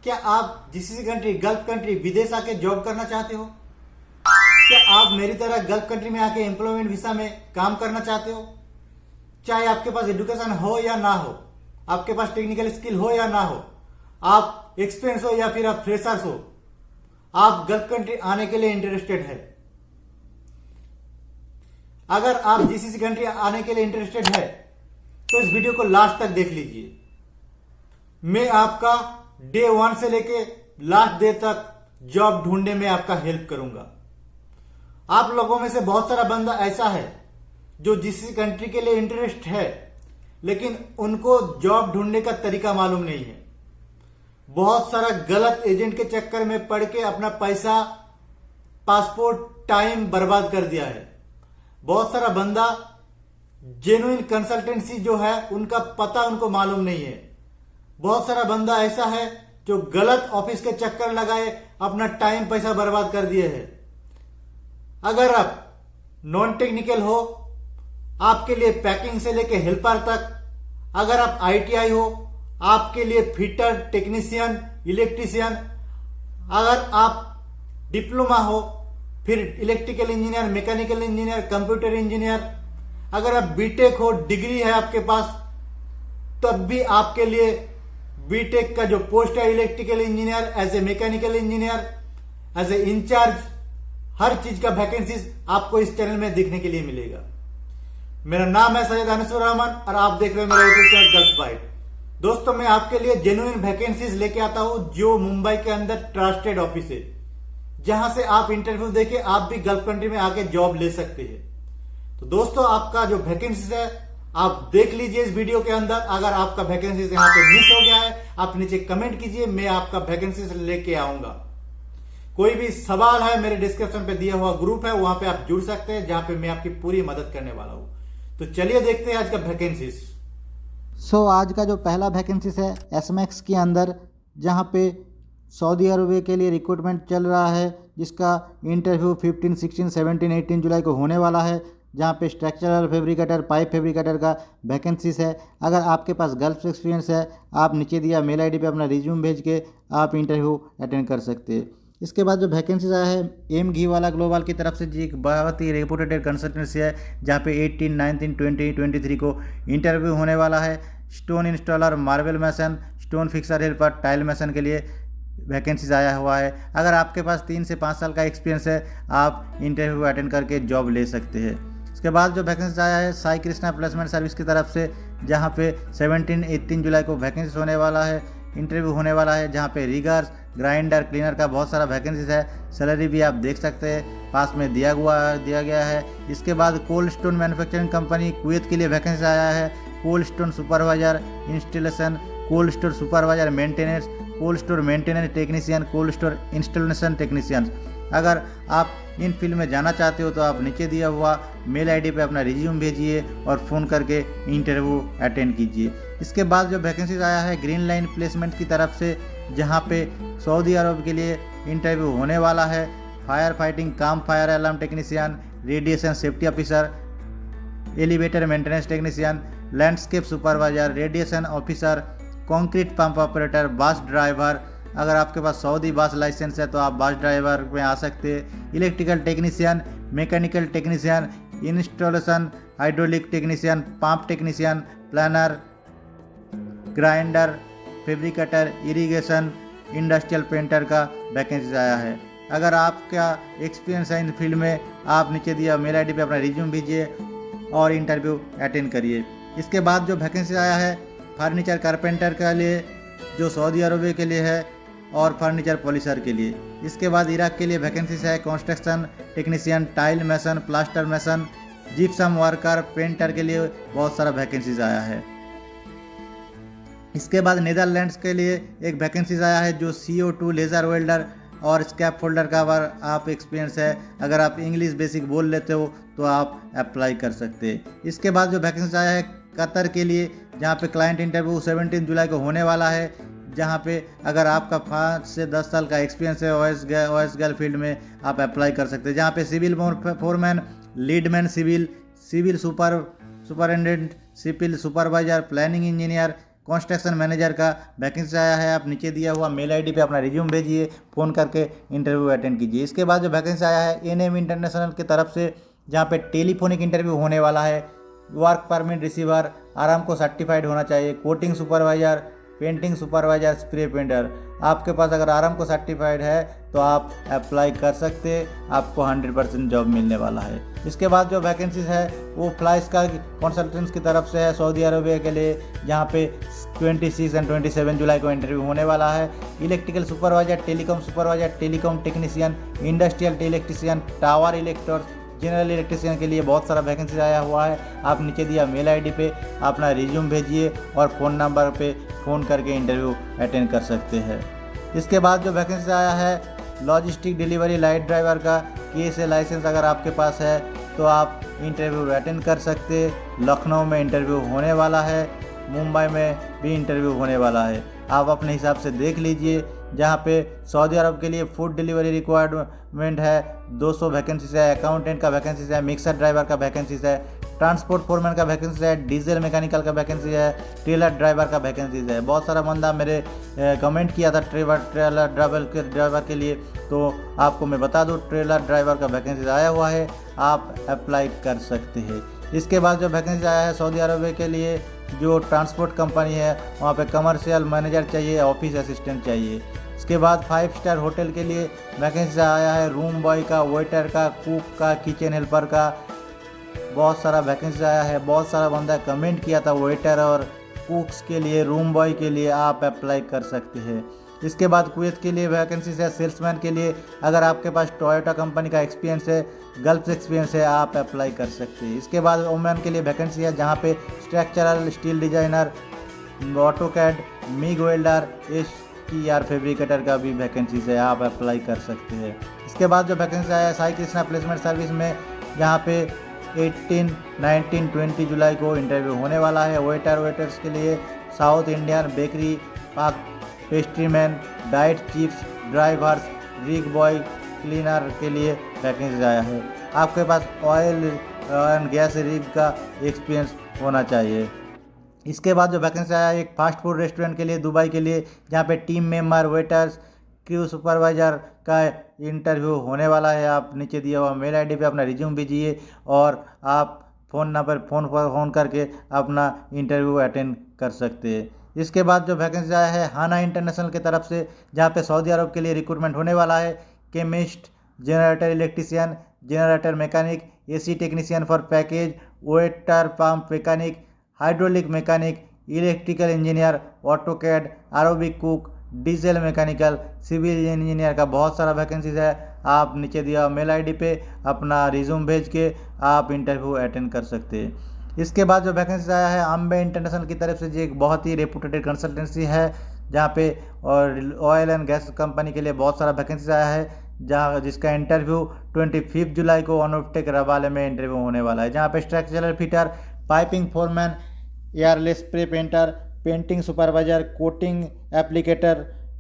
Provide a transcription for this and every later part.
क्या आप GCC country, gulf country, विदेश आके जॉब करना चाहते हो? क्या आप मेरी तरह गल्फ कंट्री में आके एम्प्लॉयमेंट वीसा में काम करना चाहते हो? चाहे आपके पास एजुकेशन हो या ना हो, आपके पास टेक्निकल स्किल हो या ना हो, आप एक्सपीरियंस हो या फिर आप फ्रेशर्स हो, आप गल्फ कंट्री आने के लिए इंटरेस्टेड है। अगर आप जीसीसी कंट्री आने के लिए इंटरेस्टेड है तो इस वीडियो को लास्ट तक देख लीजिए। मैं आपका डे 1 से लेके लास्ट डे तक जॉब ढूंढने में आपका हेल्प करूंगा। आप लोगों में से बहुत सारा बंदा ऐसा है जो जीसीसी कंट्री के लिए इंटरेस्ट है, लेकिन उनको जॉब ढूंढने का तरीका मालूम नहीं है। बहुत सारा गलत एजेंट के चक्कर में पड़ के अपना पैसा, पासपोर्ट, टाइम बर्बाद कर दिया है। बहुत सारा बंदा जेन्युइन कंसल्टेंसी जो है उनका पता उनको मालूम नहीं है। बहुत सारा बंदा ऐसा है जो गलत ऑफिस के चक्कर लगाए अपना टाइम, पैसा बर्बाद कर दिए है। अगर आप नॉन टेक्निकल हो, आपके लिए पैकिंग से लेके हेल्पर तक, अगर आप आईटीआई हो, आपके लिए फिटर, टेक्नीशियन, इलेक्ट्रीशियन, अगर आप डिप्लोमा हो, फिर electrical engineer, mechanical engineer, computer engineer, अगर आप बीटेक हो, डिग्री है आपके पास, तब भी आपके लिए बीटेक का जो पोस्ट है electrical engineer, as a mechanical engineer, as a incharge, हर चीज का वैकेंसीज आपको इस चैनल में देखने के लिए मिलेगा। मेरा नाम है सैयद अनसुर रहमान और आप देख रहे हैं मेरा यूट्यूब चैनल गल्फ बाइट। दोस्तों, मैं आपके लिए जेन्युइन वैकेंसीज लेके आता हूं जो मुंबई के अंदर ट्रस्टेड ऑफिस है, जहां से आप इंटरव्यू देके आप भी गल्फ कंट्री में आके जॉब ले सकते हैं। तो दोस्तों, आपका जो वैकेंसीज है आप देख लीजिए इस वीडियो के अंदर। अगर आपका वैकेंसीज यहाँ पे मिस हो गया है, आप नीचे कमेंट कीजिए, मैं आपका वैकेंसीज लेके आऊंगा। कोई भी सवाल है, मेरे डिस्क्रिप्शन पे दिया हुआ ग्रुप है, वहां पे आप जुड़ सकते हैं, जहां पे मैं आपकी पूरी मदद करने वाला हूं। तो चलिए देखते हैं आज का वैकेंसीज। आज का जो पहला वैकेंसीज है एसमैक्स के अंदर, जहां पे सऊदी अरब के लिए रिक्रूटमेंट चल रहा है, जिसका इंटरव्यू 15, 16, 17, 18 जुलाई को होने वाला है, जहां पे स्ट्रक्चरल फैब्रिकेटर, पाइप फैब्रिकेटर का वैकेंसीज है। अगर आपके पास गल्फ एक्सपीरियंस है, आप नीचे दिया मेल आईडी पे अपना रिज्यूम भेज के आप इंटरव्यू अटेंड कर सकते हैं। इसके बाद जो वैकेंसीज आया है एम घी वाला ग्लोबल की तरफ से, जी एक बहुत ही रेपुटेड कंसल्टेंसी है, जहाँ पे 18, 19, 20, 23 को इंटरव्यू होने वाला है। स्टोन इंस्टॉलर, मार्बल मैसन, स्टोन फिक्सर हेल्पर, टाइल मैसन के लिए वैकेंसीज आया हुआ है। अगर आपके पास 3 से 5 साल का एक्सपीरियंस है, आप इंटरव्यू अटेंड करके जॉब ले सकते हैं। उसके बाद जो वैकेंसी आया है साई कृष्णा प्लेसमेंट सर्विस की तरफ से, जहाँ पे 17, 18 जुलाई को वैकेंसी होने वाला है, इंटरव्यू होने वाला है, जहाँ पे रिगर्स, ग्राइंडर, क्लीनर का बहुत सारा वैकेंसीज है। सैलरी भी आप देख सकते हैं, पास में दिया गया है। इसके बाद cold stone manufacturing company Kuwait के लिए वैकेंसी आया है। Cold stone supervisor installation, cold store supervisor maintenance, cold store maintenance technician, cold store installation technician. अगर आप इन फील्ड में जाना चाहते हो तो आप नीचे दिया हुआ मेल आईडी पे अपना रिज्यूम भेजिए और फ़ोन करके इंटरव्यू अटेंड कीजिए। इसके बाद जो वैकेंसीज आया है ग्रीन लाइन प्लेसमेंट की तरफ से, जहां पे सऊदी अरब के लिए इंटरव्यू होने वाला है। फायर फाइटिंग काम, fire alarm technician, radiation safety officer, elevator maintenance technician, landscape supervisor, radiation officer, concrete pump operator, bus driver. अगर आपके पास सऊदी बस लाइसेंस है तो आप बस ड्राइवर में आ सकते हैं। Electrical technician, mechanical technician, installation, hydraulic technician, pump technician, planner, grinder, fabricator, irrigation, industrial painter का वैकेंसी आया है। अगर आपका एक्सपीरियंस है इन फील्ड में, आप नीचे दिया मेल आईडी पे अपना रिज्यूम भेजिए और इंटरव्यू अटेंड करिए। इसके बाद जो वैकेंसी आया है फर्नीचर कारपेंटर के लिए, जो सऊदी अरब के लिए है, और फर्नीचर पॉलिशर के लिए। इसके बाद इराक के लिए वैकेंसीज है कंस्ट्रक्शन टेक्नीशियन, टाइल मैसन, प्लास्टर मैसन, जिप्सम वर्कर, पेंटर के लिए बहुत सारा वैकेंसीज आया है। इसके बाद नीदरलैंड्स के लिए एक वैकेंसीज आया है जो CO2 लेज़र वेल्डर और स्कैप फोल्डर का अगर आप एक्सपीरियंस है, अगर आप इंग्लिश बेसिक बोल लेते हो तो आप अप्लाई कर सकते हैं। इसके बाद जो वैकेंसी आया है कतर के लिए, जहाँ पे क्लाइंट इंटरव्यू 17 जुलाई को होने वाला है, जहाँ पे अगर आपका 5 से 10 साल का एक्सपीरियंस है OS गर्ल फील्ड में, आप अप्लाई कर सकते हैं। जहाँ पे civil foreman, leadman civil, civil superintendent, civil supervisor, planning engineer, construction manager का वैकेंसी आया है। आप नीचे दिया हुआ मेल आईडी पे अपना रिज्यूम भेजिए, फ़ोन करके इंटरव्यू अटेंड कीजिए। इसके बाद जो वैकेंसी आया है एनएम इंटरनेशनल की तरफ से, जहाँ पे टेलीफोनिक इंटरव्यू होने वाला है। Work permit receiver, Aramco certified होना चाहिए। Coating supervisor, painting supervisor, spray painter. आपके पास अगर आरामको सर्टिफाइड है तो आप अप्लाई कर सकते, आपको 100% जॉब मिलने वाला है। इसके बाद जो वैकेंसीज है वो फ्लाइस का कंसल्टेंट्स की तरफ से है सऊदी अरबिया के लिए, जहाँ पे 26 और 27 जुलाई को इंटरव्यू होने वाला है। Electrical supervisor, telecom supervisor, telecom technician, industrial electrician, tower electors, general electrician के लिए बहुत सारा वैकेंसी आया हुआ है। आप नीचे दिया मेल आईडी पे अपना रिज्यूम भेजिए और फ़ोन नंबर पे फ़ोन करके इंटरव्यू अटेंड कर सकते हैं। इसके बाद जो वैकेंसी आया है लॉजिस्टिक डिलीवरी लाइट ड्राइवर का, KSA लाइसेंस अगर आपके पास है तो आप इंटरव्यू अटेंड कर सकते। लखनऊ में इंटरव्यू होने वाला है, मुंबई में भी इंटरव्यू होने वाला है। आप अपने हिसाब से देख लीजिए। जहाँ पे सऊदी अरब के लिए फूड डिलीवरी रिक्वायरमेंट है, 200 वैकेंसीज है। अकाउंटेंट का वैकेंसीज है, मिक्सर ड्राइवर का वैकेंसीज है, ट्रांसपोर्ट फोरमैन का वैकेंसी है, डीजल मैकेनिकल का वैकेंसी है, ट्रेलर ड्राइवर का वैकेंसीज है। बहुत सारा बंदा मेरे कमेंट किया था ट्रेलर ड्राइवर के लिए, तो आपको मैं बता दूँ ट्रेलर ड्राइवर का वैकेंसी आया हुआ है, आप अप्लाई कर सकते हैं। इसके बाद जो वैकेंसी आया है सऊदी अरब के लिए, जो ट्रांसपोर्ट कंपनी है वहाँ पे कमर्शियल मैनेजर चाहिए, ऑफिस असिस्टेंट चाहिए। इसके बाद 5 स्टार होटल के लिए वैकेंसी आया है, रूम बॉय का, वेटर का, कुक का, किचन हेल्पर का। बहुत सारा वैकेंसी आया है। बहुत सारा बंदा कमेंट किया था वेटर और कुक्स के लिए, रूम बॉय के लिए आप अप्लाई कर सकते हैं। इसके बाद कुवैत के लिए वैकेंसीज है, सेल्समैन के लिए अगर आपके पास टोयोटा कंपनी का एक्सपीरियंस है, गल्फ एक्सपीरियंस है, आप अप्लाई कर सकते हैं। इसके बाद ओमैन के लिए वैकेंसी है, जहाँ पे structural steel designer, AutoCAD, MiG welder, STR fabricator का भी वैकेंसीज है, आप अप्लाई कर सकते हैं। इसके बाद जो वैकेंसी आया है साई कृष्णा प्लेसमेंट सर्विस में, जहाँ पे 18, 19, 20 जुलाई को इंटरव्यू होने वाला है। वेटर्स के लिए साउथ इंडियन बेकरी, पाक pastryman, diet chips, drivers, rig boy, cleaner के लिए वैकेंसी आया है। आपके पास ऑयल एंड गैस रिग का एक्सपीरियंस होना चाहिए। इसके बाद जो वैकेंसी आया है एक फास्ट फूड रेस्टोरेंट के लिए दुबई के लिए, जहाँ पे team member, waiters, crew supervisor का इंटरव्यू होने वाला है। आप नीचे दिया हुआ मेल आईडी पे अपना रिज्यूम भेजिए और आप फ़ोन करके अपना इंटरव्यू अटेंड कर सकते हैं। इसके बाद जो वैकेंसी आया है हाना इंटरनेशनल की तरफ से, जहाँ पे सऊदी अरब के लिए रिक्रूटमेंट होने वाला है। Chemist, generator electrician, generator mechanic, AC technician for package, waiter pump mechanic, hydraulic mechanic, electrical engineer, AutoCAD, ROV cook, diesel mechanical, civil engineer का बहुत सारा वैकेंसीज है। आप नीचे दिया मेल आईडी पे अपना रिज्यूम भेज के आप इंटरव्यू अटेंड कर सकते हैं। इसके बाद जो वैकेंसी आया है अम्बे इंटरनेशनल की तरफ से, जो एक बहुत ही रेपुटेड कंसल्टेंसी है, जहाँ पे और ऑयल एंड गैस कंपनी के लिए बहुत सारा वैकेंसी आया है, जिसका इंटरव्यू 25 जुलाई को अनुपटेक रवाले में इंटरव्यू होने वाला है। जहाँ पे structural fitter, piping foreman, airless spray painter, painting supervisor, coating applicator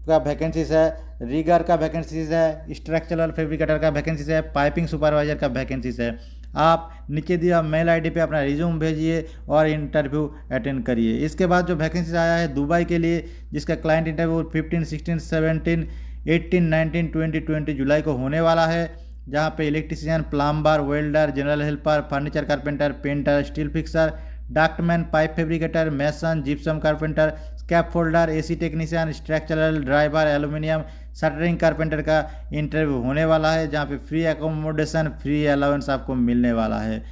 का वैकेंसीज है, रिगर का वैकेंसीज है, स्ट्रक्चरल फैब्रिकेटर का वैकेंसीज है, पाइपिंग सुपरवाइजर का वैकेंसीज है। आप नीचे दिया मेल आईडी पे अपना रिज्यूम भेजिए और इंटरव्यू अटेंड करिए। इसके बाद जो वैकेंसीज आया है दुबई के लिए, जिसका क्लाइंट इंटरव्यू 15, 16, 17, 18, 19, 20 जुलाई को होने वाला है। जहाँ पे electrician, plumber, welder, general helper, furniture carpenter, painter, steel fixer, ductman, pipe fabricator, mason, gypsum carpenter, scaffolder, AC technician, structural driver, aluminium shuttering carpenter का इंटरव्यू होने वाला है। जहाँ पे फ्री एकोमोडेशन, फ्री अलाउंस आपको मिलने वाला है।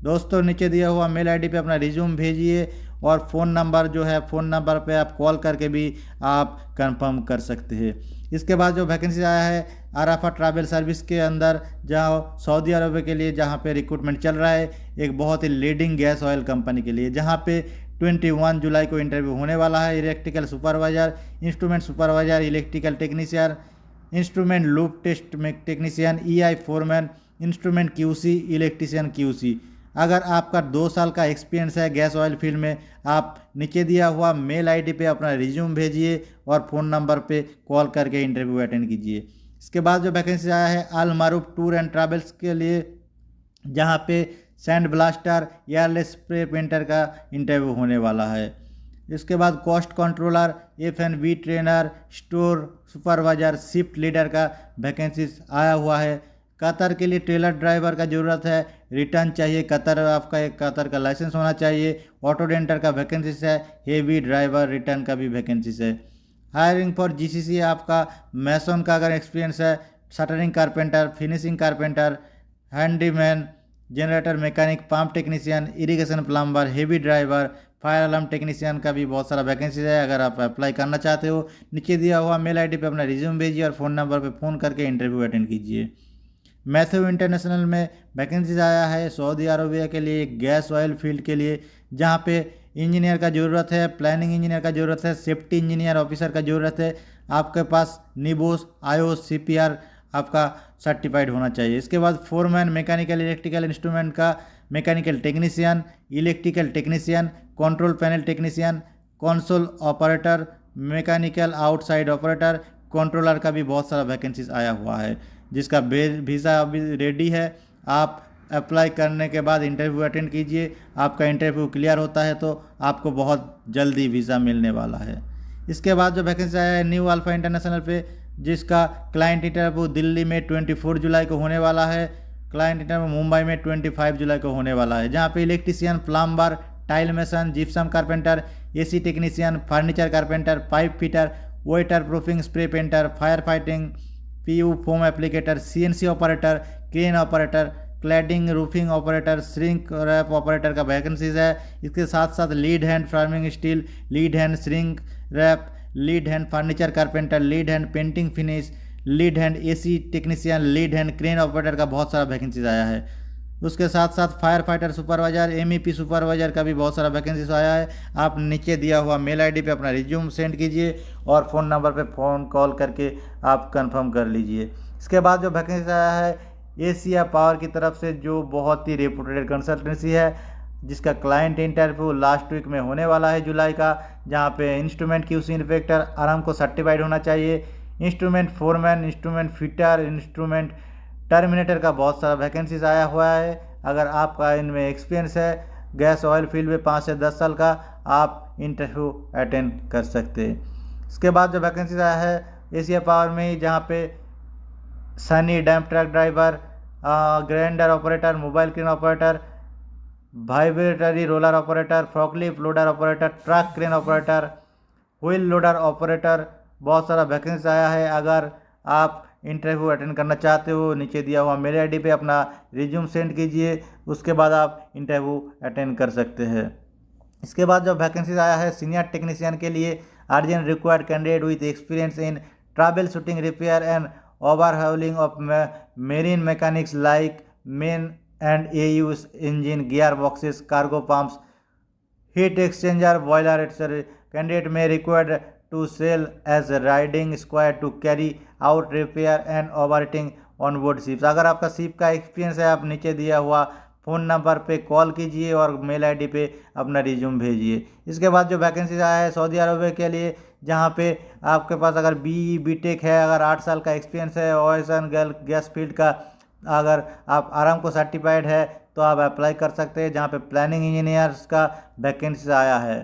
दोस्तों नीचे दिया हुआ मेल आईडी पे अपना रिज्यूम भेजिए और फ़ोन नंबर जो है, फ़ोन नंबर पे आप कॉल करके भी आप कंफर्म कर सकते हैं। इसके बाद जो वैकेंसी आया है अराफा ट्रैवल सर्विस के अंदर, जहाँ सऊदी अरब के लिए, जहाँ पे रिक्रूटमेंट चल रहा है एक बहुत ही लीडिंग गैस ऑयल कंपनी के लिए, जहाँ पे 21 जुलाई को इंटरव्यू होने वाला है। Electrical supervisor, instrument supervisor, electrical technician, instrument loop test technician, EI foreman, instrument QC, electrician QC। अगर आपका 2 साल का एक्सपीरियंस है गैस ऑयल फील्ड में, आप नीचे दिया हुआ मेल आईडी पे अपना रिज्यूम भेजिए और फ़ोन नंबर पे कॉल करके इंटरव्यू अटेंड कीजिए। इसके बाद जो वैकेंसी आया है अल मारूफ टूर एंड ट्रैवल्स के लिए, जहाँ पे sand blaster, airless spray painter का इंटरव्यू होने वाला है। इसके बाद cost controller, F&B trainer, store supervisor, shift leader का वैकेंसी आया हुआ है। कतर के लिए ट्रेलर ड्राइवर का ज़रूरत है, रिटर्न चाहिए, कतर आपका एक कतर का लाइसेंस होना चाहिए। ऑटो डेंटर का वैकेंसीज है, हेवी ड्राइवर रिटर्न का भी वैकेंसीज है। हायरिंग फॉर GCC आपका मैसन का अगर एक्सपीरियंस है, shuttering carpenter, finishing carpenter, handyman, generator mechanic, pump technician, irrigation plumber, heavy driver, fire alarm technician का भी बहुत सारा वैकेंसीज है। अगर आप अप्लाई करना चाहते हो, नीचे दिया हुआ मेल आईडी पे अपना रिज्यूम भेजिए और फ़ोन नंबर पे फ़ोन करके इंटरव्यू अटेंड कीजिए। मैथ्यू इंटरनेशनल में वैकेंसीज आया है सऊदी अरबिया के लिए, गैस ऑयल फील्ड के लिए, जहाँ पे इंजीनियर का ज़रूरत है, प्लानिंग इंजीनियर का ज़रूरत है, सेफ्टी इंजीनियर ऑफिसर का ज़रूरत है। आपके पास निबोस, आयोस, CPR आपका सर्टिफाइड होना चाहिए। इसके बाद फोरमैन, मैकेनिकल इलेक्ट्रिकल इंस्ट्रूमेंट का mechanical technician, electrical technician, control panel technician, console operator, mechanical outside operator, controller का भी बहुत सारा वैकेंसीज आया हुआ है, जिसका वीज़ा अभी रेडी है। आप अप्लाई करने के बाद इंटरव्यू अटेंड कीजिए। आपका इंटरव्यू क्लियर होता है तो आपको बहुत जल्दी वीज़ा मिलने वाला है। इसके बाद जो वैकेंसी आया है न्यू अल्फा इंटरनेशनल पे, जिसका क्लाइंट इंटरव्यू दिल्ली में 24 जुलाई को होने वाला है, क्लाइंट इंटरव्यू मुंबई में 25 जुलाई को होने वाला है, जहाँ पे electrician, plumber, tile mason, gypsum carpenter, AC technician, furniture carpenter, pipe fitter, water proofing spray painter, fire fighting, PU foam applicator, CNC operator, crane operator, cladding roofing operator, shrink wrap operator का vacancies है। इसके साथ साथ lead hand forming steel, lead hand shrink wrap, lead hand furniture carpenter, lead hand painting finish, lead hand AC technician, lead hand crane operator का बहुत सारा vacancies आया है। उसके साथ साथ fire fighter supervisor, MEP supervisor का भी बहुत सारा वैकेंसीज आया है। आप नीचे दिया हुआ मेल आईडी पे अपना रिज्यूम सेंड कीजिए और फ़ोन नंबर पे फ़ोन कॉल करके आप कंफर्म कर लीजिए। इसके बाद जो वैकेंसी आया है एशिया पावर की तरफ से, जो बहुत ही रेपुटेड कंसल्टेंसी है, जिसका क्लाइंट इंटरव्यू लास्ट वीक में होने वाला है जुलाई का, जहाँ पे instrument QC inspector Aramco certified होना चाहिए, instrument foreman, instrument fitter, instrument terminator का बहुत सारा वैकेंसीज आया हुआ है। अगर आपका इनमें एक्सपीरियंस है गैस ऑयल फील्ड में 5 से 10 साल का, आप इंटरव्यू अटेंड कर सकते हैं। इसके बाद जो वैकेंसीज आया है एशिया पावर में ही, जहाँ पे Sany dump truck driver, grinder operator, mobile crane operator, vibratory roller operator, forklift loader operator, truck crane operator, wheel loader operator, बहुत सारा वैकेंसी आया है। अगर आप इंटरव्यू अटेंड करना चाहते हो, नीचे दिया हुआ मेल आईडी पे अपना रिज्यूम सेंड कीजिए, उसके बाद आप इंटरव्यू अटेंड कर सकते हैं। इसके बाद जो वैकेंसीज आया है सीनियर टेक्नीशियन के लिए, urgent required candidate with experience in trouble shooting, repair and overhauling of marine mechanics like main and AU engine, gear boxes, cargo pumps, heat exchanger, boiler, etc. Candidate may require to sail as a riding squad to carry out repair and operating on board ships। अगर आपका ship का experience है, आप नीचे दिया हुआ phone number पे call कीजिए और मेल आईडी पे अपना रिज्यूम भेजिए। इसके बाद जो वैकेंसीज आया है सऊदी अरब के लिए, जहाँ पे आपके पास अगर BE BTech है, अगर 8 साल का एक्सपीरियंस है, ऑयल एंड गैस फील्ड का, अगर आप आरामको सर्टिफाइड है तो आप अप्लाई कर सकते हैं, जहाँ पे प्लानिंग इंजीनियर्स का वैकेंसी आया है।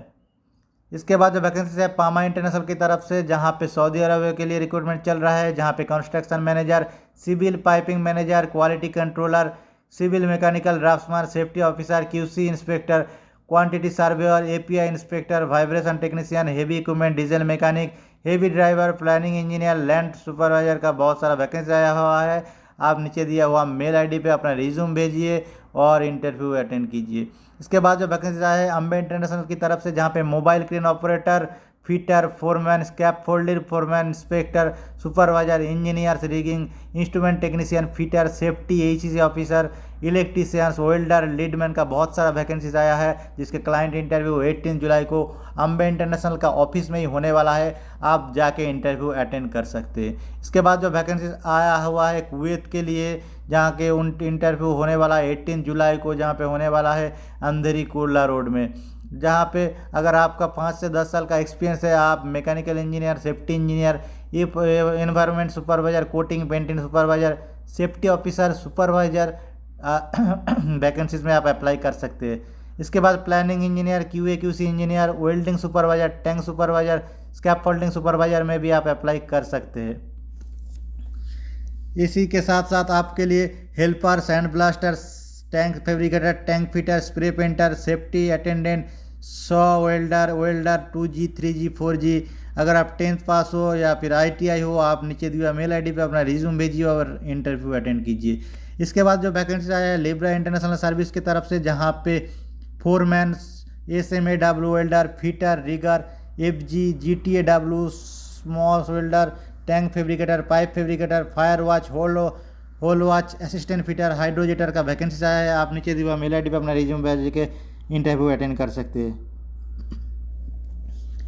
इसके बाद जो वैकेंसी है पामा इंटरनेशनल की तरफ से, जहाँ पे सऊदी अरब के लिए रिक्रूटमेंट चल रहा है, जहाँ पे construction manager, civil piping manager, quality controller, civil mechanical draughtsman, safety officer, QC inspector, quantity surveyor, API inspector, vibration technician, heavy equipment, diesel mechanic, heavy driver, planning engineer, land supervisor का बहुत सारा vacancy आया हुआ है। आप नीचे दिया हुआ मेल आईडी पे अपना रिज्यूम भेजिए और इंटरव्यू अटेंड कीजिए। इसके बाद जो वैकेंसी आया है अम्बे इंटरनेशनल की तरफ से, जहाँ पे mobile crane operator, fitter, foreman, scaffolder, foreman, inspector, supervisor, engineers, rigging, instrument technician, fitter, safety, HEC officer, electricians, welder, leadman का बहुत सारा वैकेंसीज आया है, जिसके क्लाइंट इंटरव्यू 18 जुलाई को अम्बे इंटरनेशनल का ऑफिस में ही होने वाला है। आप जाके इंटरव्यू अटेंड कर सकते हैं। इसके बाद जो वैकेंसीज आया हुआ है कुवैत के लिए, जहाँ के उन इंटरव्यू होने वाला है 18 जुलाई को, जहाँ पे होने वाला है अंधेरी कुर्ला रोड में, जहाँ पे अगर आपका 5 से 10 साल का एक्सपीरियंस है, आप mechanical engineer, safety engineer, environment supervisor, coating painting supervisor, safety officer, supervisor vacancies में आप अप्लाई कर सकते हैं। इसके बाद planning engineer, QA QC engineer, welding supervisor, tank supervisor, scaffolding supervisor में भी आप अप्लाई कर सकते हैं। इसी के साथ साथ आपके लिए helper, sand blaster, tank fabricator, tank fitter, spray painter, safety attendant, saw welder 2G 3G 4G, अगर आप 10th पास हो या फिर ITI हो, आप नीचे दिए हुए मेल आईडी पे अपना रिज्यूम भेजिए और इंटरव्यू अटेंड कीजिए। इसके बाद जो वैकेंसी आया है लिब्रा इंटरनेशनल सर्विस की तरफ से, जहाँ पे foreman, SMAW welder, fitter, rigger, FG, GTAW, small welder, tank fabricator, pipe fabricator, fire watch, hole watch, assistant fitter, hydrojetter का वैकेंसी आया है। आप नीचे दिए हुए मेल आईडी पे अपना रिज्यूम भेज के इंटरव्यू अटेंड कर सकते हैं।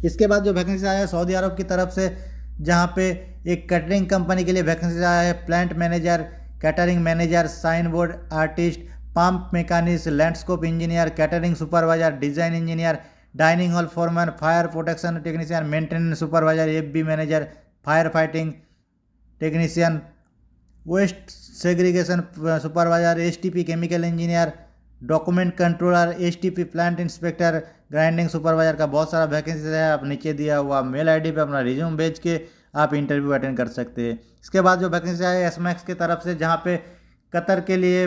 इसके बाद जो वैकेंसी आया है सऊदी अरब की तरफ से, जहाँ पे एक कैटरिंग कंपनी के लिए वैकेंसी आया है, plant manager, catering manager, sign board artist, pump machinist, landscape engineer, catering supervisor, design engineer, dining hall foreman, fire protection technician, maintenance supervisor, FB manager, fire fighting technician, waste segregation supervisor, STP chemical engineer, document controller, STP plant inspector, grinding supervisor का बहुत सारा vacancy है। आप नीचे दिया हुआ mail ID पे अपना रिज्यूम भेज के आप इंटरव्यू अटेंड कर सकते हैं। इसके बाद जो वैकेंसी आया है SMAX की तरफ से, जहाँ पे कतर के लिए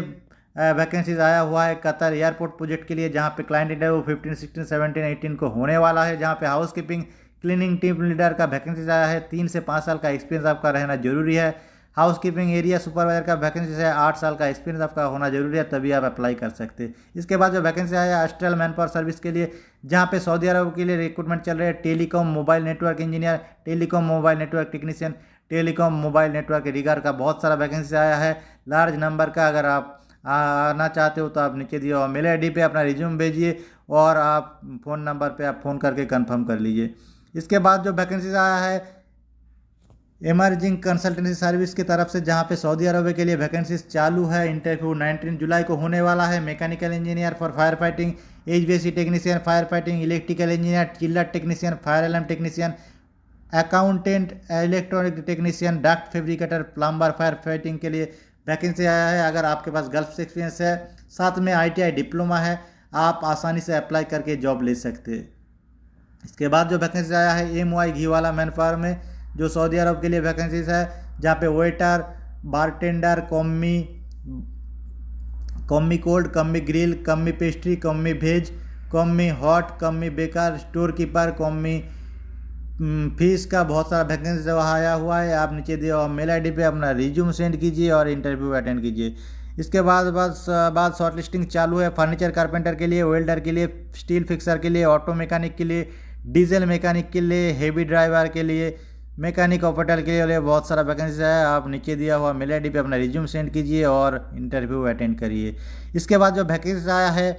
वैकेंसीज आया हुआ है, कतर एयरपोर्ट प्रोजेक्ट के लिए, जहाँ पे क्लाइंट इंटरव्यू 15, 16, 17, 18 को होने वाला है। जहाँ पे house keeping, cleaning team leader का वैकेंसी आया है। 3 से 5 साल का एक्सपीरियंस आपका रहना जरूरी है। हाउस कीपिंग एरिया सुपरवाइजर का वैकेंसी है, 8 साल का एक्सपीरियंस आपका होना जरूरी है, तभी आप अप्लाई कर सकते हैं। इसके बाद जो वैकेंसी आया है ऑस्ट्रल मैन पावर सर्विस के लिए, जहाँ पे सऊदी अरब के लिए रिक्रूटमेंट चल रहे हैं, telecom mobile network engineer, telecom mobile network technician, telecom mobile network rigger का बहुत सारा वैकेंसी आया है लार्ज नंबर का। अगर आप आना चाहते हो तो आप नीचे दिए मेल आईडी पे अपना रिज्यूम भेजिए और आप फ़ोन नंबर पे आप फ़ोन करके कंफर्म कर लीजिए। इसके बाद जो वैकेंसी आया है इमर्जिंग कंसल्टेंसी सर्विस की तरफ से, जहाँ पे सऊदी अरब के लिए वैकेंसीज चालू है। इंटरव्यू 19 जुलाई को होने वाला है। Mechanical engineer for fire fighting, HVAC technician fire fighting, electrical engineer, chiller technician, fire alarm technician, accountant, electronic technician, duct fabricator, plumber fire fighting के लिए वैकेंसी आया है। अगर आपके पास गल्फ से एक्सपीरियंस है, साथ में ITI डिप्लोमा है, आप आसानी से अप्लाई करके जॉब ले सकते हैं। इसके बाद जो वैकेंसी आया है MY घी वाला मैन पावर में, जो सऊदी अरब के लिए वैकेंसीज है, जहाँ पे वेटर, बारटेंडर, कम्मी कोल्ड, कम्मी ग्रिल, कम्मी पेस्ट्री, कम्मी वेज, कम्मी हॉट, कम्मी बेकर, स्टोर कीपर, कम्मी फीस का बहुत सारा वैकेंसी आया हुआ है। आप नीचे दिए मेल आईडी पे अपना रिज्यूम सेंड कीजिए और इंटरव्यू अटेंड कीजिए। इसके बाद शॉर्ट लिस्टिंग चालू है फर्नीचर कारपेंटर के लिए, वेल्डर के लिए, स्टील फिक्सर के लिए, ऑटो मैकेनिक के लिए, डीजल मैकेनिक के लिए, हेवी ड्राइवर के लिए, मैकेनिक ऑपरेटर के लिए बहुत सारा वैकेंसी है। आप नीचे दिया हुआ मेल आईडी पे अपना रिज्यूम सेंड कीजिए और इंटरव्यू अटेंड करिए। इसके बाद जो वैकेंसी आया है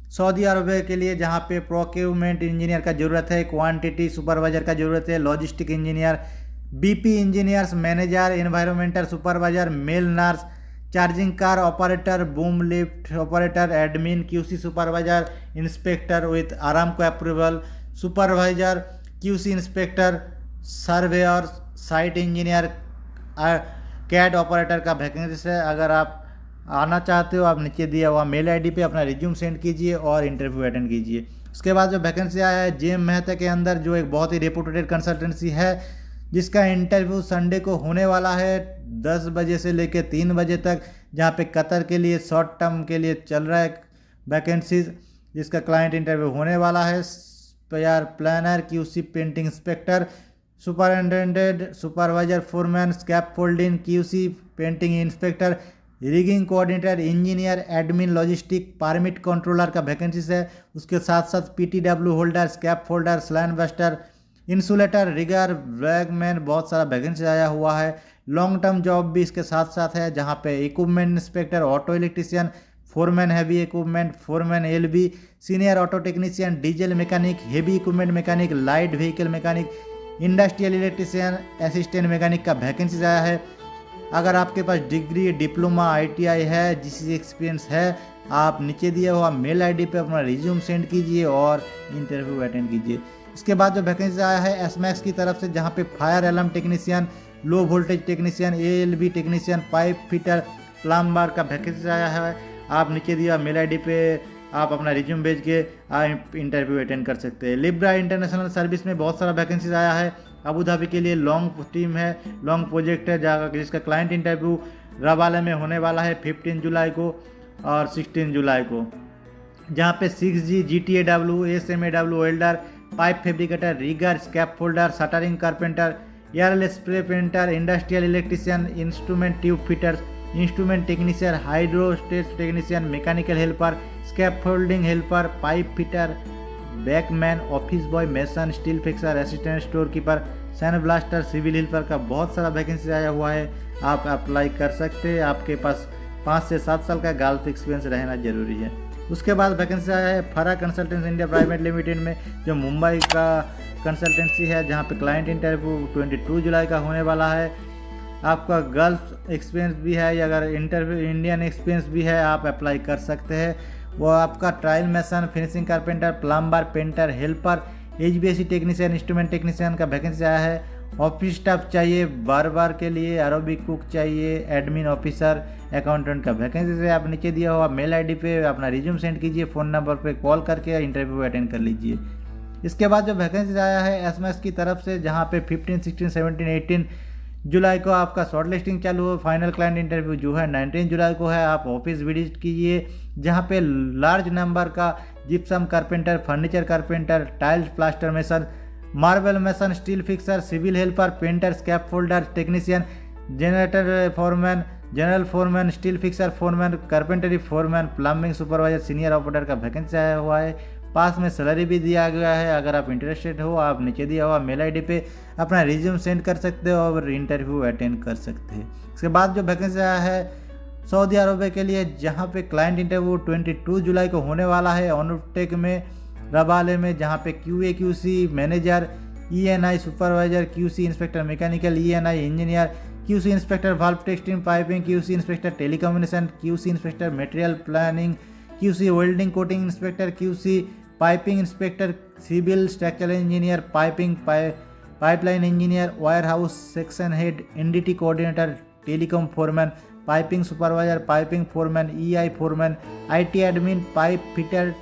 सऊदी अरब के लिए, जहाँ पे प्रोक्योरमेंट इंजीनियर का ज़रूरत है, क्वांटिटी सुपरवाइजर का ज़रूरत है, logistic engineer, BP engineers, manager, environmental supervisor, male nurse, charging car operator, boom lift operator, admin, QC supervisor, inspector with Aramco approval, supervisor, QC inspector, surveyor, site engineer, CAD operator का vacancy है। अगर आप आना चाहते हो आप नीचे दिया हुआ मेल आईडी पे अपना रिज्यूम सेंड कीजिए और इंटरव्यू अटेंड कीजिए। उसके बाद जो वैकेंसी आया है JM मेहता के अंदर, जो एक बहुत ही रेपुटेड कंसल्टेंसी है, जिसका इंटरव्यू संडे को होने वाला है 10 बजे से लेकर 3 बजे तक, जहाँ पे कतर के लिए शॉर्ट टर्म के लिए चल रहा है वैकेंसीज, जिसका क्लाइंट इंटरव्यू होने वाला है। Planner, QC painting inspector, superintendent, supervisor, foreman, scaffolding, QC painting inspector, rigging coordinator, engineer, admin, logistic, permit controller का वैकेंसीज है। उसके साथ साथ PTW होल्डर, स्कैप होल्डर, स्लैन बस्टर, इंसुलेटर, रिगर, बैगमैन, बहुत सारा वैकेंसी आया हुआ है। लॉन्ग टर्म जॉब भी इसके साथ साथ है, जहाँ पे equipment inspector, auto electrician, foreman heavy equipment, foreman LB, senior auto technician, diesel mechanic, heavy equipment mechanic, light vehicle mechanic, industrial electrician, assistant mechanic का वैकेंसी आया है। अगर आपके पास डिग्री, डिप्लोमा, ITI है, GC एक्सपीरियंस है, आप नीचे दिया हुआ मेल आईडी पे अपना रिज्यूम सेंड कीजिए और इंटरव्यू अटेंड कीजिए। इसके बाद जो वैकेंसी आया है SMAX की तरफ से, जहाँ पे fire alarm technician, low voltage technician, ALB technician, pipe fitter, plumber का वैकेंसी आया है। आप नीचे दिया मेल आईडी पे आप अपना रिज्यूम भेज के इंटरव्यू अटेंड कर सकते हैं। लिब्रा इंटरनेशनल सर्विस में बहुत सारा वैकेंसीज आया है। अबू धाबी के लिए लॉन्ग टीम है, लॉन्ग प्रोजेक्ट है, जहाँ जिसका क्लाइंट इंटरव्यू रबाले में होने वाला है 15 जुलाई को और 16 जुलाई को, जहाँ पे 6G, GTAW, SMAW, welder, pipe fabricator, rigger, scaffolder, shuttering carpenter, airless spray painter, industrial electrician, instrument tube fitters, instrument technician, hydrostat technician, mechanical helper, scaffolding helper, pipe fitter, backman, office boy, mason, steel fixer, assistant store keeper, sand blaster, civil helper का बहुत सारा vacancy आया हुआ है। आप apply कर सकते हैं। आपके पास 5 से 7 साल का गल्फ एक्सपीरियंस रहना जरूरी है। उसके बाद वैकेंसी आया है फरा कंसल्टेंसी इंडिया प्राइवेट लिमिटेड में, जो मुंबई का कंसल्टेंसी है, जहाँ पे क्लाइंट इंटरव्यू 22 जुलाई का होने वाला है। आपका गल्फ एक्सपीरियंस भी है या अगर इंटरव्यू इंडियन एक्सपीरियंस भी है, आप अप्लाई कर सकते हैं। वो आपका trial mason, finishing carpenter, plumber, painter, helper, HVAC technician, instrument technician का वैकेंसी आया है। ऑफिस स्टाफ चाहिए, बार के लिए अरोबिक कुक चाहिए, एडमिन ऑफिसर, अकाउंटेंट का वैकेंसी है। आप नीचे दिया हुआ मेल ID पे अपना रिज्यूम सेंड कीजिए, फ़ोन नंबर पे कॉल करके इंटरव्यू अटेंड कर लीजिए। इसके बाद जो वैकेंसी आया है एसएमएस की तरफ से, जहाँ पे 15, 16, 17, 18 जुलाई को आपका शॉर्ट लिस्टिंग चालू हो। फाइनल क्लाइंट इंटरव्यू जो है 19 जुलाई को है। आप ऑफिस विजिट कीजिए, जहाँ पे लार्ज नंबर का gypsum carpenter, furniture carpenter, tiles plaster mason, marble mason, steel fixer, civil helper, painter, scaffolder technician, generator foreman, general foreman, steel fixer foreman, carpentry foreman, plumbing supervisor, senior operator का vacancy आया हुआ है। पास में salary भी दिया गया है। अगर आप इंटरेस्टेड हो, आप नीचे दिया हुआ मेल ID पे अपना रिज्यूम सेंड कर सकते हो और इंटरव्यू अटेंड कर सकते हैं। इसके बाद जो वैकेंसी आया है सऊदी अरब के लिए, जहाँ पे क्लाइंट इंटरव्यू 22 जुलाई को होने वाला है अनुटेक में, रबाले में, जहाँ पे QA QC manager, ENI supervisor, QC inspector mechanical, ENI engineer, QC inspector valve testing piping, QC inspector telecommunication, QC inspector material planning, QC welding coating inspector, QC piping inspector, civil structural engineer, pipeline engineer, warehouse section head, NDT coordinator, telecom foreman, piping supervisor, piping foreman, EI foreman, IT admin, pipe fitter,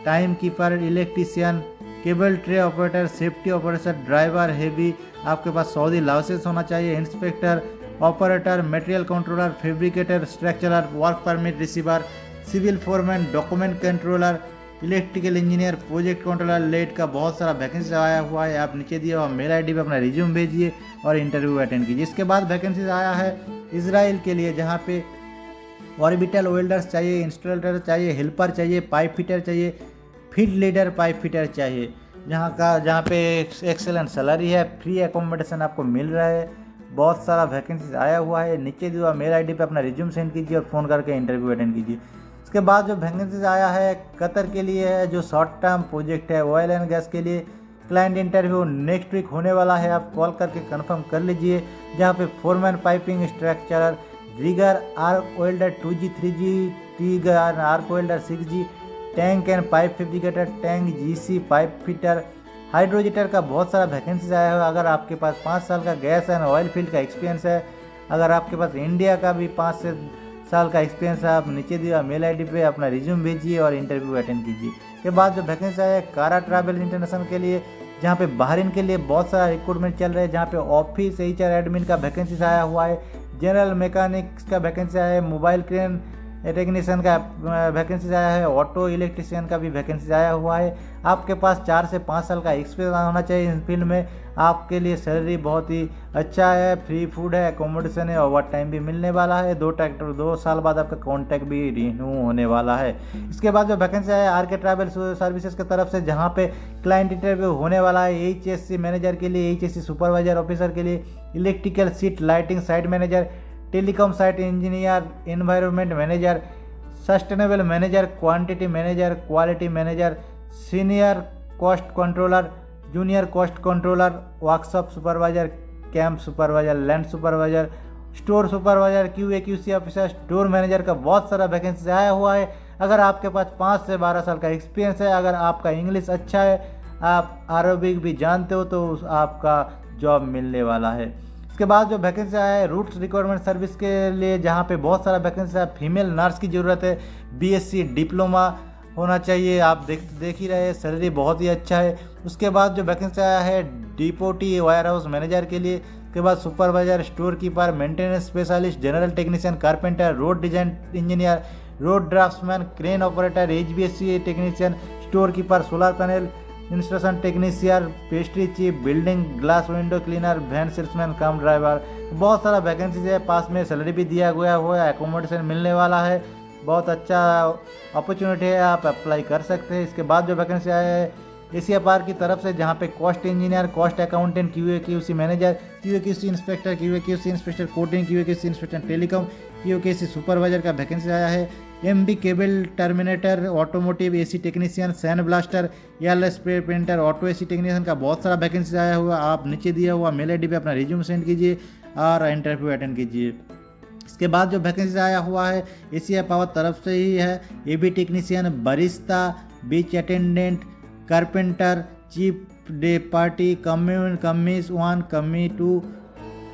time keeper, electrician, cable tray operator, safety operator, driver, heavy, आपके पास Saudi licence होना चाहिए, inspector, operator, material controller, fabricator, structurer, work permit receiver, civil foreman, document controller, electrical engineer, project controller, लेट का बहुत सारा vacancy आया हुआ है। आप नीचे दिया हुआ मेल ID पे अपना रिज्यूम भेजिए और इंटरव्यू अटेंड कीजिए। इसके बाद वैकेंसी आया है इजराइल के लिए, जहाँ पे ऑर्बिटल वेल्डर्स चाहिए, इंस्टॉलर चाहिए, हेल्पर चाहिए, पाइप फिटर चाहिए, फील्ड लीडर पाइप फिटर चाहिए, जहाँ पे एक्सेलेंट सैलरी है, फ्री एकोमोडेशन आपको मिल रहा है। बहुत सारा वैकेंसी आया हुआ है। नीचे दिया हुआ मेल ID पे अपना रिज्यूम सेंड कीजिए और फ़ोन करके इंटरव्यू अटेंड कीजिए। इसके बाद जो वैकेंसीज आया है कतर के लिए है, जो शॉर्ट टर्म प्रोजेक्ट है ऑयल एंड गैस के लिए। क्लाइंट इंटरव्यू नेक्स्ट वीक होने वाला है, आप कॉल करके कंफर्म कर लीजिए। जहाँ पे foreman piping structurer, rigger, arc welder 2G 3G, टीगर arc welder 6G, tank and pipe fabricator, tank GC pipe fitter, hydrojetter का बहुत सारा वैकेंसीज आया है। अगर आपके पास 5 साल का गैस एंड ऑयल फील्ड का एक्सपीरियंस है, अगर आपके पास इंडिया का भी 5 से साल का एक्सपीरियंस है, आप नीचे दिया मेल ID पे अपना रिज्यूम भेजिए और इंटरव्यू अटेंड कीजिए। के बाद जो वैकेंसी आया है कारा ट्रैवल इंटरनेशनल के लिए, जहाँ पे बहरीन के लिए बहुत सारा रिक्रूटमेंट चल रहा है। जहाँ पे ऑफिस HR एडमिन का वैकेंसी आया हुआ है, जनरल मैकेनिक्स का वैकेंसी आया है, मोबाइल क्रेन टेक्नीशियन का वैकेंसी आया है, ऑटो इलेक्ट्रिशियन का भी वैकेंसी आया हुआ है। आपके पास 4 से 5 साल का एक्सपीरियंस होना चाहिए इस फील्ड में। आपके लिए सैलरी बहुत ही अच्छा है, फ्री फूड है, एकोमोडेशन है, ओवर टाइम भी मिलने वाला है। 2 साल बाद आपका कॉन्ट्रैक्ट भी रिन्यू होने वाला है। इसके बाद जो वैकेंसी आया RK ट्रैवल सर्विसेज की तरफ से, जहाँ पे क्लाइंट इंटरव्यू होने वाला है HSC मैनेजर के लिए, HSC सुपरवाइजर ऑफिसर के लिए, electrical seat lighting site manager, telecom site engineer, environment manager, sustainable manager, quantity manager, quality manager, senior cost controller, junior cost controller, workshop supervisor, camp supervisor, land supervisor, store supervisor, QA QC officer, store manager का बहुत सारा vacancy आया हुआ है। अगर आपके पास 5 से 12 साल का एक्सपीरियंस है, अगर आपका इंग्लिश अच्छा है, आप अरबिक भी जानते हो, तो आपका जॉब मिलने वाला है। इसके बाद जो वैकेंसी आया है रूट्स रिक्वायरमेंट सर्विस के लिए, जहाँ पे बहुत सारा वैकेंसी है। फीमेल नर्स की ज़रूरत है, BSc डिप्लोमा होना चाहिए। आप देख ही रहे हैं, सैलरी बहुत ही अच्छा है। उसके बाद जो वैकेंसी आया है डिपोटी वायर हाउस मैनेजर के लिए, उसके बाद supervisor, store keeper, maintenance specialist, general technician, carpenter, road design engineer, road draughtsman, crane operator, HVAC technician, store keeper, solar panel installation technician, pastry chief, building glass window cleaner, van salesman cum driver. बहुत सारा vacancies है। पास में salary भी दिया गया हुआ है, accommodation मिलने वाला है। बहुत अच्छा अपॉर्चुनिटी है, आप अप्लाई कर सकते हैं। इसके बाद जो वैकेंसी आया है एशिया पार की तरफ से, जहाँ पे cost engineer, cost accountant, QA/QC manager, QA/QC inspector, QA/QC inspector coding, QA/QC inspector telecom, QA/QC supervisor का वैकेंसी आया है। MB cable terminator, automotive AC technician, sand blaster, ELS spray painter, auto AC technician का बहुत सारा vacancy आया हुआ। आप नीचे दिया हुआ मेल ID पे अपना रिज्यूम सेंड कीजिए और इंटरव्यू अटेंड कीजिए। इसके बाद जो वैकेंसी आया हुआ है एशिया पावर तरफ से ही है। AB technician, barista, beach attendant, carpenter, chef de partie, commis 1, commis 2,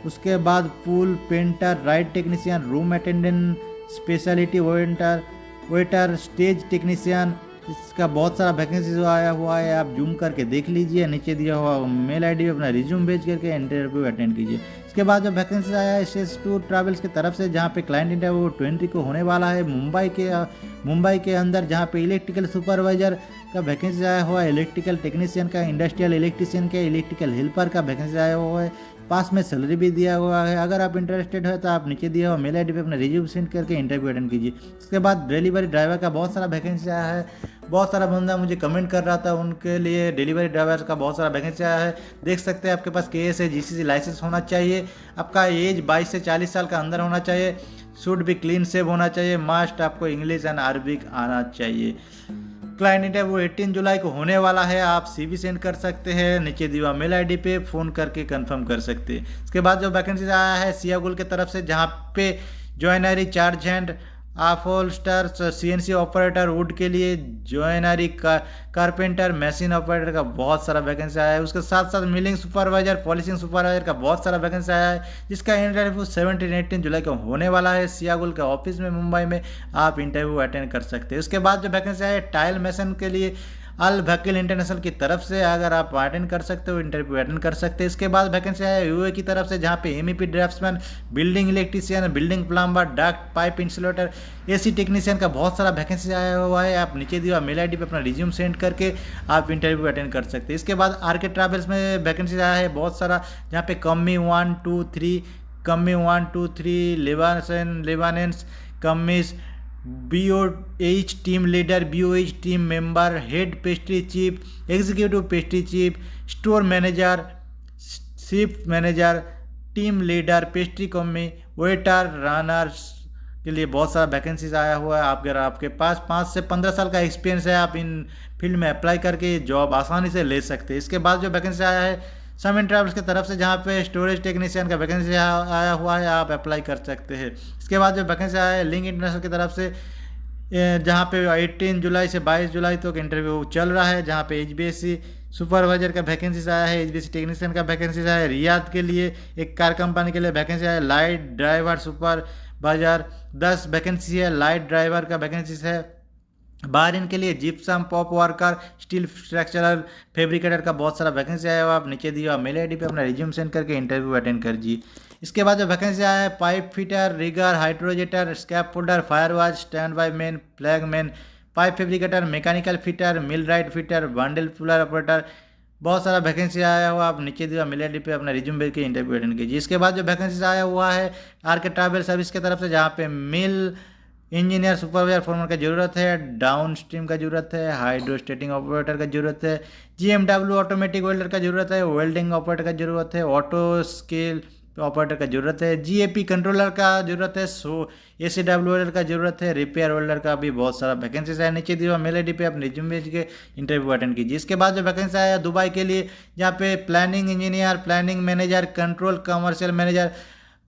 उसके बाद pool painter, ride technician, room attendant, speciality waiter, stage technician. इसका बहुत सारा वैकेंसी जो आया हुआ है, आप जूम करके देख लीजिए। नीचे दिया हुआ मेल ID पे अपना रिज्यूम भेज करके इंटरव्यू अटेंड कीजिए। इसके बाद जो वैकेंसी आया है SS टूर ट्रैवल्स की तरफ से, जहाँ पे क्लाइंट इंटरव्यू 20 को होने वाला है मुंबई के अंदर, जहाँ पे इलेक्ट्रिकल सुपरवाइजर का वैकेंसी आया हुआ है, इलेक्ट्रिकल टेक्नीशियन का, इंडस्ट्रियल इलेक्ट्रीशियन का, इलेक्ट्रिकल हेल्पर का वैकेंसी आया हुआ है। पास में सैलरी भी दिया हुआ है। अगर आप इंटरेस्टेड है तो आप नीचे दिया हुआ मेल ID पे अपना रिज्यूम सेंड करके इंटरव्यू अटेंड कीजिए। इसके बाद डिलीवरी ड्राइवर का बहुत सारा वैकेंसी आया है। बहुत सारा बंदा मुझे कमेंट कर रहा था, उनके लिए डिलीवरी ड्राइवर का बहुत सारा वैकेंसी आया है। देख सकते हैं, आपके पास KSA GCC लाइसेंस होना चाहिए, आपका एज 22 से 40 साल का अंदर होना चाहिए, शुड भी क्लीन सेव होना चाहिए, मस्ट आपको इंग्लिश एंड अरबिक आना चाहिए। क्लाइंट इंटरव्यू 18 जुलाई को होने वाला है। आप CV सेंड कर सकते हैं, नीचे दिया मेल ID पे फ़ोन करके कंफर्म कर सकते हैं। इसके बाद जो वैकेंसी आया है सियागुल की तरफ से, जहाँ पे joinery, charge hand, upholster, CNC operator, wood के लिए जॉइनरी, कारपेंटर, मशीन ऑपरेटर का बहुत सारा वैकेंसी आया है। उसके साथ साथ मिलिंग सुपरवाइजर, पॉलिशिंग सुपरवाइजर का बहुत सारा वैकेंसी आया है, जिसका इंटरव्यू 17-18 जुलाई को होने वाला है। सियागुल के ऑफिस में मुंबई में आप इंटरव्यू अटेंड कर सकते हैं। उसके बाद जो वैकेंसी आया है टाइल मेसन के लिए अल वकील इंटरनेशनल की तरफ से, अगर आप अटेंड कर सकते हो इंटरव्यू अटेंड कर सकते हैं। इसके बाद वैकेंसी आया UA की तरफ से, जहाँ पे MEP draughtsman, building electrician, building plumber, duct pipe insulator, AC technician का बहुत सारा वैकेंसी आया हुआ है। आप नीचे दिया मेल ID पे अपना रिज्यूम सेंड करके आप इंटरव्यू अटेंड कर सकते हैं। इसके बाद RK ट्रैवल्स में वैकेंसी आया है बहुत सारा, जहाँ पे कमी 1, 2, 3 लेबानेंस, कमीज, BOH team leader, BOH team member, head pastry chief, executive pastry chief, store manager, shift manager, team leader, pastry कमी, वेटर, रनर्स के लिए बहुत सारा वैकेंसीज आया हुआ है। अगर आपके पास 5 से 15 साल का एक्सपीरियंस है, आप इन फील्ड में अप्लाई करके जॉब आसानी से ले सकते हैं। इसके बाद जो वैकेंसी आया है समिन ट्रैवल्स की तरफ से, जहाँ पे स्टोरेज टेक्नीशियन का वैकेंसी आया हुआ है, आप अप्लाई कर सकते हैं। इसके बाद जो वैकेंसी आया है लिंक इंटरनेशनल की तरफ से, जहाँ पे 18 जुलाई से 22 जुलाई तक इंटरव्यू चल रहा है, जहाँ पे HVAC सुपरवाइजर का वैकेंसी आया है, HVAC टेक्नीशियन का वैकेंसी आया है, रियाद के लिए एक कार कंपनी के लिए वैकेंसी आया है, लाइट ड्राइवर सुपरवाइजर 10 वैकेंसी है, लाइट ड्राइवर का वैकेंसी है, बाहरीन के लिए gypsum, pop worker, steel structural fabricator का बहुत सारा वैकेंसी आया हुआ। आप नीचे दिया मेल ID पे अपना रिज्यूम सेंड करके इंटरव्यू अटेंड कीजिए। इसके बाद जो वैकेंसी आया है pipe fitter, rigger, hydrojetter, scaffolder, fire watch, stand by man, flag man, pipe fabricator, mechanical fitter, millwright fitter, bundle puller operator, बहुत सारा वैकेंसी आया हुआ। आप नीचे दिया मेल ID पे अपना रिज्यूम भेज के इंटरव्यू अटेंड कीजिए। इसके बाद जो वैकेंसी आया हुआ है RK ट्रैवल सर्विस की तरफ से, जहाँ पे मिल इंजीनियर, सुपरवाइजर, फोरमैन का जरूरत है, डाउन स्ट्रीम का जरूरत है, हाइड्रोस्टेटिंग ऑपरेटर का जरूरत है, GMW ऑटोमेटिक वेल्डर का जरूरत है, वेल्डिंग ऑपरेटर का जरूरत है, ऑटो स्केल ऑपरेटर का जरूरत है, GAP कंट्रोलर का जरूरत है, ACW वेल्डर का जरूरत है, रिपेयर वेल्डर का भी बहुत सारा वैकेंसीज है। नीचे दिया मेल ID पे आप रिज्यूम भेज के इंटरव्यू अटेंड कीजिए। इसके बाद जो वैकेंसी आया दुबई के लिए, जहाँ पे planning engineer, planning manager, control commercial manager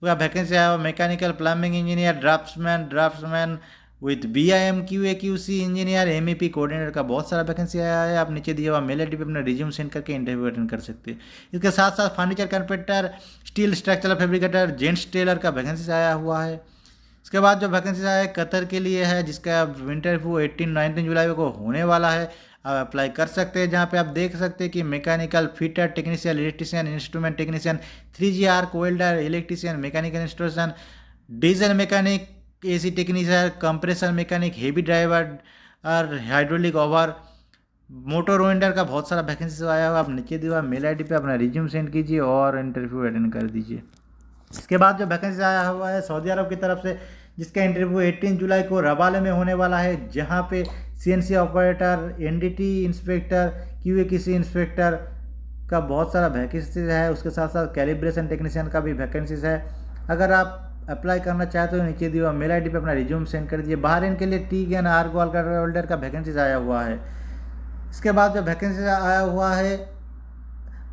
का वैकेंसी आया हुआ, mechanical plumbing engineer, draughtsman with BIM QA/QC engineer, MEP coordinator का बहुत सारा वैकेंसी आया है। आप नीचे दिया हुआ मेल ID पे अपना रिज्यूम सेंड करके इंटरव्यू अटेंड कर सकते हैं। इसके साथ साथ furniture carpenter, steel structural fabricator, gents tailor का वैकेंसी आया हुआ है। उसके बाद जो वैकेंसी आया है कतर के लिए है, जिसका इंटरव्यू 18-19 जुलाई को होने वाला है। आप अप्लाई कर सकते हैं, जहाँ पे आप देख सकते हैं कि mechanical fitter, technician, electrician, instrument technician, 3G arc welder, electrician, mechanical installation, diesel mechanic, AC technician, compressor mechanic, heavy driver और हाइड्रोलिक ओवर, मोटर वेंडर का बहुत सारा वैकेंसी आया हुआ। आप नीचे दिया मेल आईडी पे अपना रिज्यूम सेंड कीजिए और इंटरव्यू अटेंड कर दीजिए। इसके बाद जो वैकेंसी आया हुआ है सऊदी अरब की तरफ से, जिसका इंटरव्यू 18 जुलाई को रबाले में होने वाला है, जहां पे CNC operator, NDT inspector, QA/QC inspector का बहुत सारा वैकेंसीज है। उसके साथ साथ कैलिब्रेशन टेक्नीशियन का भी वैकेंसीज है। अगर आप अप्लाई करना चाहते हो नीचे दिया मेल आईडी पे अपना रिज्यूम सेंड कर दीजिए। बहरीन के लिए TGN आर्क वेल्डर का वैकेंसीज आया हुआ है। इसके बाद जो वैकेंसी आया हुआ है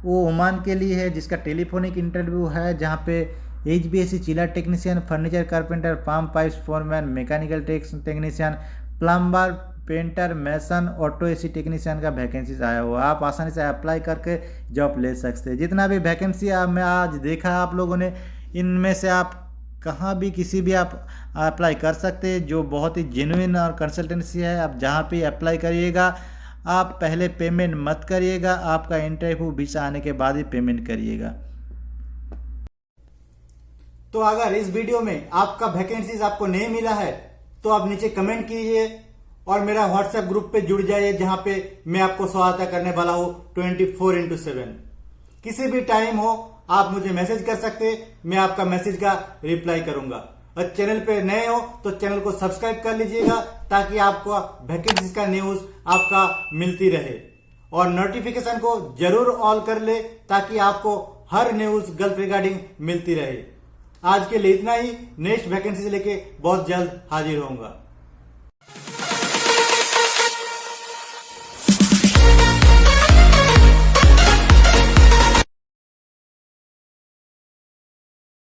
वो ओमान के लिए है, जिसका टेलीफोनिक इंटरव्यू है, जहाँ पे HVAC chiller technician, furniture carpenter, पाम pipes foreman, mechanical technician, plumber, painter, mason, auto AC technician का वैकेंसीज आया हुआ है। आप आसानी से अप्लाई करके जॉब ले सकते हैं। जितना भी वैकेंसी मैं आज देखा आप लोगों ने, इनमें से आप कहाँ भी किसी भी आप अप्लाई कर सकते हैं, जो बहुत ही जेन्युइन और कंसल्टेंसी है। आप जहाँ पे अप्लाई करिएगा आप पहले पेमेंट मत करिएगा, आपका इंटरव्यू वीसा आने के बाद ही पेमेंट करिएगा। तो अगर इस वीडियो में आपका वैकेंसीज आपको नहीं मिला है तो आप नीचे कमेंट कीजिए और मेरा व्हाट्सएप ग्रुप पे जुड़ जाइए, जहां पे मैं आपको सहायता करने वाला हूं 24/7। किसी भी टाइम हो आप मुझे मैसेज कर सकते, मैं आपका मैसेज का रिप्लाई करूंगा। और चैनल पे नए हो तो चैनल को सब्सक्राइब कर लीजिएगा, ताकि आपको वैकेंसीज का न्यूज आपका मिलती रहे। और नोटिफिकेशन को जरूर ऑल कर ले, ताकि आपको हर न्यूज गल्फ रिगार्डिंग मिलती रहे। आज के लिए इतना ही। नेक्स्ट वैकेंसी लेके बहुत जल्द हाजिर होऊंगा।